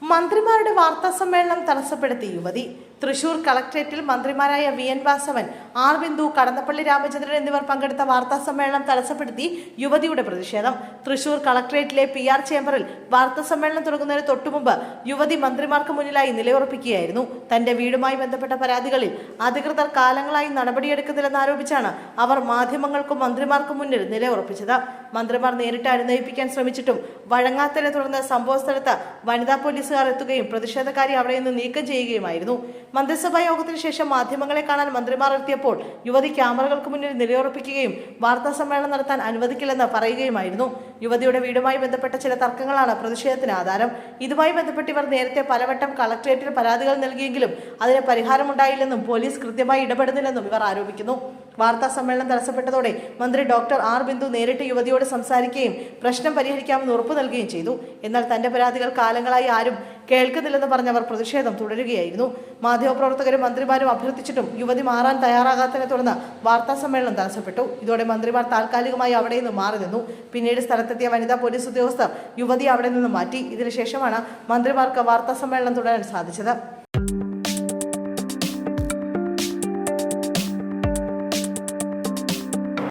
മന്ത്രിമാരുടെ വാർത്താ സമ്മേളനം തടസ്സപ്പെടുത്തി യുവതി. തൃശൂർ കളക്ടറേറ്റിൽ മന്ത്രിമാരായ വി.എൻ. വാസവൻ, ആർ. ബിന്ദു, കടന്നപ്പള്ളി രാമചന്ദ്രൻ എന്നിവർ പങ്കെടുത്ത വാർത്താ സമ്മേളനം തടസ്സപ്പെടുത്തി യുവതിയുടെ പ്രതിഷേധം. തൃശൂർ കളക്ടറേറ്റിലെ PR ചേംബറിൽ വാർത്താ സമ്മേളനം തുടങ്ങുന്നതിന് തൊട്ടുമുമ്പ് യുവതി മന്ത്രിമാർക്ക് മുന്നിലായി നിലയുറപ്പിക്കുകയായിരുന്നു. തന്റെ വീടുമായി ബന്ധപ്പെട്ട പരാതികളിൽ അധികൃതർ കാലങ്ങളായി നടപടിയെടുക്കുന്നില്ലെന്നാരോപിച്ചാണ് അവർ മാധ്യമങ്ങൾക്കും മന്ത്രിമാർക്കും മുന്നിൽ നിലയുറപ്പിച്ചത്. മന്ത്രിമാർ നേരിട്ട് അനുനയിപ്പിക്കാൻ ശ്രമിച്ചിട്ടും വഴങ്ങാത്തതിനെ തുടർന്ന് സംഭവസ്ഥലത്ത് വനിതാ പോലീസുകാർ എത്തുകയും പ്രതിഷേധക്കാരി അവിടെ നിന്ന് നീക്കം ചെയ്യുകയുമായിരുന്നു. മന്ത്രിസഭാ യോഗത്തിന് ശേഷം മാധ്യമങ്ങളെ കാണാൻ മന്ത്രിമാർ എത്തിയപ്പോൾ യുവതി ക്യാമറകൾക്ക് മുന്നിൽ നിലയുറപ്പിക്കുകയും വാർത്താ സമ്മേളനം നടത്താൻ അനുവദിക്കില്ലെന്ന് പറയുകയുമായിരുന്നു. യുവതിയുടെ വീടുമായി ബന്ധപ്പെട്ട ചില തർക്കങ്ങളാണ് പ്രതിഷേധത്തിന് ആധാരം. ഇതുമായി ബന്ധപ്പെട്ട് ഇവർ നേരത്തെ പലവട്ടം കളക്ടറേറ്റിൽ പരാതികൾ നൽകിയെങ്കിലും അതിന് പരിഹാരമുണ്ടായില്ലെന്നും പോലീസ് കൃത്യമായി ഇടപെടുന്നില്ലെന്നും ഇവർ ആരോപിക്കുന്നു. വാർത്താ സമ്മേളനം തടസ്സപ്പെട്ടതോടെ മന്ത്രി ഡോക്ടർ ആർ. ബിന്ദു നേരിട്ട് യുവതിയോട് സംസാരിക്കുകയും പ്രശ്നം പരിഹരിക്കാമെന്ന് ഉറപ്പു നൽകുകയും ചെയ്തു. എന്നാൽ തന്റെ പരാതികൾ കാലങ്ങളായി ആരും കേൾക്കുന്നില്ലെന്ന് പറഞ്ഞവർ പ്രതിഷേധം തുടരുകയായിരുന്നു. മാധ്യമപ്രവർത്തകരും മന്ത്രിമാരും അഭ്യർത്ഥിച്ചിട്ടും യുവതി മാറാൻ തയ്യാറാകാത്തതിനെ തുടർന്ന് വാർത്താ സമ്മേളനം തടസ്സപ്പെട്ടു. ഇതോടെ മന്ത്രിമാർ താൽക്കാലികമായി അവിടെ നിന്ന് മാറി നിന്നു. പിന്നീട് സ്ഥലത്തെത്തിയ വനിതാ പോലീസ് ഉദ്യോഗസ്ഥർ യുവതി അവിടെ നിന്ന് മാറ്റി. ഇതിനുശേഷമാണ് മന്ത്രിമാർക്ക് വാർത്താ സമ്മേളനം തുടരാൻ സാധിച്ചത്.